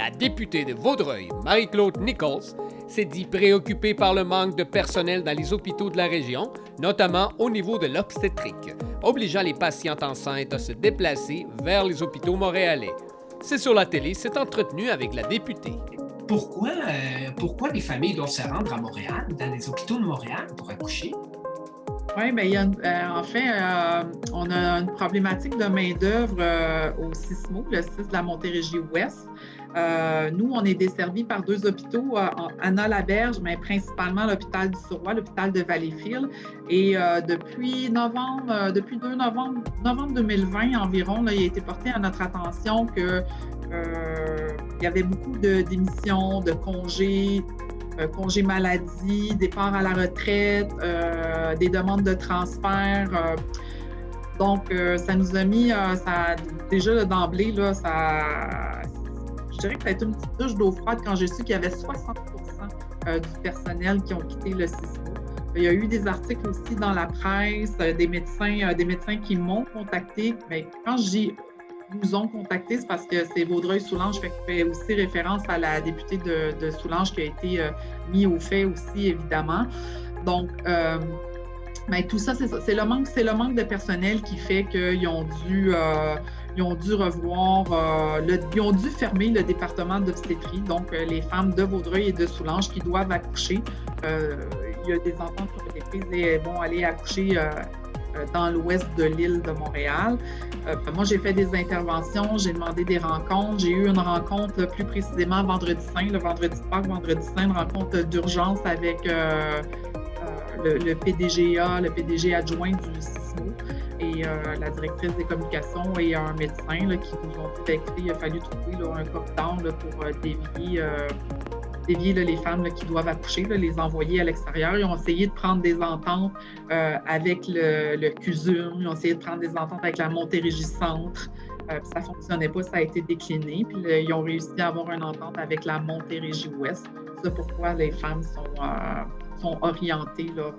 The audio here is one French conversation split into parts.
La députée de Vaudreuil, Marie-Claude Nichols, s'est dit préoccupée par le manque de personnel dans les hôpitaux de la région, notamment au niveau de l'obstétrique, obligeant les patientes enceintes à se déplacer vers les hôpitaux montréalais. C'est sur la télé, s'est entretenu avec la députée. Pourquoi les familles doivent se rendre à Montréal, dans les hôpitaux de Montréal, pour accoucher? Oui, bien, on a une problématique de main-d'œuvre au CISMO, le CIS de la Montérégie-Ouest. Nous, on est desservis par 2 hôpitaux, Anna-Laberge, mais principalement l'hôpital du Suroît, l'hôpital de Valleyfield. Et depuis 2 novembre 2020 environ, là, il a été porté à notre attention que il y avait beaucoup de démissions, de congés maladie, départ à la retraite, des demandes de transfert. Donc, ça nous a mis, déjà là, d'emblée, là, je dirais que ça a été une petite douche d'eau froide quand j'ai su qu'il y avait 60 du personnel qui ont quitté le CISMO. Il y a eu des articles aussi dans la presse, des médecins qui m'ont contacté. Mais quand je dis nous ont contacté, c'est parce que c'est Vaudreuil-Soulanges, qui fait aussi référence à la députée de Soulanges qui a été mis au fait aussi, évidemment. Donc, mais tout ça, c'est le manque de personnel qui fait qu'ils ont dû revoir, ils ont dû fermer le département d'obstétrie, donc les femmes de Vaudreuil et de Soulanges qui doivent accoucher. Il y a des ententes qui ont été prises et vont aller accoucher dans l'ouest de l'île de Montréal. Moi, j'ai fait des interventions, j'ai demandé des rencontres. J'ai eu une rencontre plus précisément vendredi saint, le vendredi de Pâques, vendredi saint, une rencontre d'urgence avec le PDGA, le PDG adjoint du CISMO et la directrice des communications et un médecin là, qui nous ont dit qu'il a fallu trouver là, un cockdown là, pour dévier là, les femmes là, qui doivent accoucher, là, les envoyer à l'extérieur. Ils ont essayé de prendre des ententes avec le CUSUM, ils ont essayé de prendre des ententes avec la Montérégie-Centre. Ça ne fonctionnait pas, ça a été décliné. Puis là, ils ont réussi à avoir une entente avec la Montérégie-Ouest. C'est pourquoi les femmes sont orientées là,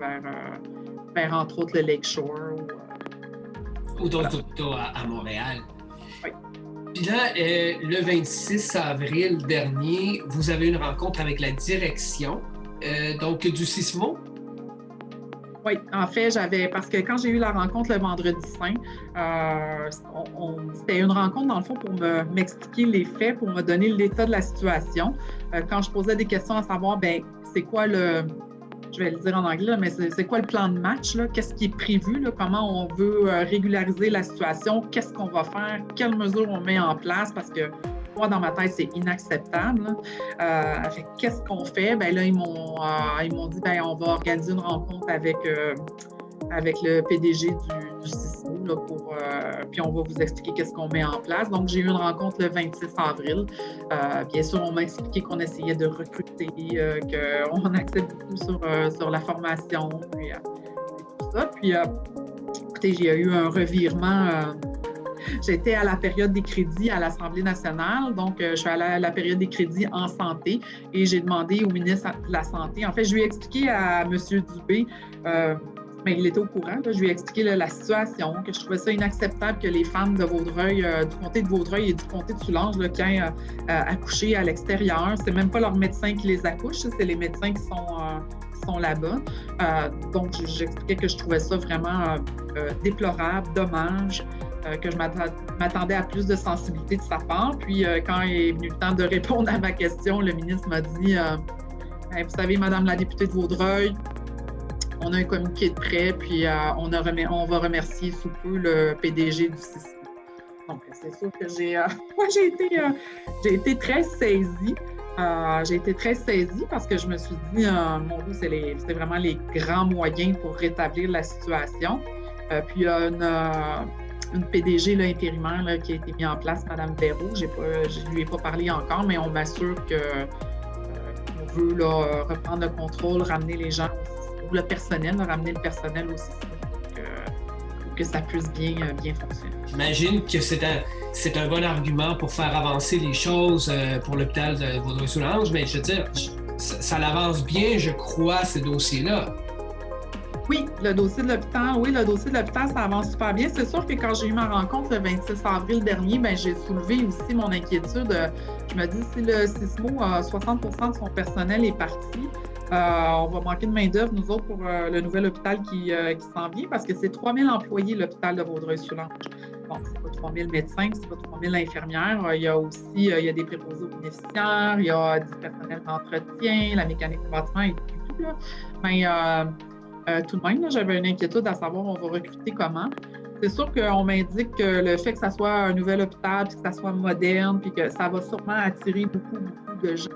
vers, entre autres, le Lakeshore. Ou d'autres hôpitaux à Montréal. Oui. Puis là, le 26 avril dernier, vous avez une rencontre avec la direction donc du CISMO. Oui, en fait, parce que quand j'ai eu la rencontre le vendredi saint, c'était une rencontre, dans le fond, pour m'expliquer les faits, pour me donner l'état de la situation. Quand je posais des questions à savoir, c'est quoi je vais le dire en anglais, mais c'est quoi le plan de match? Là? Qu'est-ce qui est prévu? Là? Comment on veut régulariser la situation? Qu'est-ce qu'on va faire? Quelles mesures on met en place? Parce que moi, dans ma tête, c'est inacceptable. Qu'est-ce qu'on fait? Là, ils m'ont dit, on va organiser une rencontre avec le PDG du CISMO là, puis on va vous expliquer qu'est-ce qu'on met en place. Donc, j'ai eu une rencontre le 26 avril. Bien sûr, on m'a expliqué qu'on essayait de recruter, qu'on axait beaucoup sur la formation et tout ça. Puis, écoutez, il y a eu un revirement. J'étais à la période des crédits à l'Assemblée nationale, donc je suis allée à la période des crédits en santé et j'ai demandé au ministre de la Santé. En fait, je lui ai expliqué à M. Dubé, mais il était au courant, là, je lui ai expliqué la situation, que je trouvais ça inacceptable que les femmes de Vaudreuil, du comté de Vaudreuil et du comté de Soulanges, là, qui aient accouché à l'extérieur. C'est même pas leurs médecins qui les accouchent, c'est les médecins qui sont là-bas. Donc, j'expliquais que je trouvais ça vraiment déplorable, dommage. Que je m'attendais à plus de sensibilité de sa part. Puis, quand est venu le temps de répondre à ma question, le ministre m'a dit vous savez, Madame la députée de Vaudreuil, on a un communiqué de prêt, puis on va remercier sous peu le PDG du CISMO. Donc, c'est sûr que j'ai été très saisie. J'ai été très saisie parce que je me suis dit, mon Dieu, c'est vraiment les grands moyens pour rétablir la situation. Puis, il y a une PDG là, intérimaire là, qui a été mise en place, Mme Béraud. Je ne lui ai pas parlé encore, mais on m'assure qu'on veut là, reprendre le contrôle, ramener les gens ou le personnel, ramener le personnel aussi pour que ça puisse bien fonctionner. J'imagine que c'est un bon argument pour faire avancer les choses pour l'hôpital de Vaudreuil-Soulanges, mais je veux dire, ça l'avance bien, je crois, ces dossiers-là. Oui, le dossier de l'hôpital, ça avance super bien. C'est sûr que quand j'ai eu ma rencontre le 26 avril dernier, bien, j'ai soulevé aussi mon inquiétude. Je me dis, si le Sismo, 60 de son personnel est parti, on va manquer de main-d'œuvre, nous autres, pour le nouvel hôpital qui s'en vient, parce que c'est 3 000 employés, l'hôpital de Vaudreuil-Soulanges. Bon, c'est pas 3 000 médecins, c'est pas 3 000 infirmières. Il y a aussi il y a des préposés aux bénéficiaires, il y a du personnel d'entretien, la mécanique du bâtiment et tout. Là. Mais tout de même, là, j'avais une inquiétude à savoir on va recruter comment. C'est sûr qu'on m'indique que le fait que ça soit un nouvel hôpital, puis que ça soit moderne, puis que ça va sûrement attirer beaucoup de gens.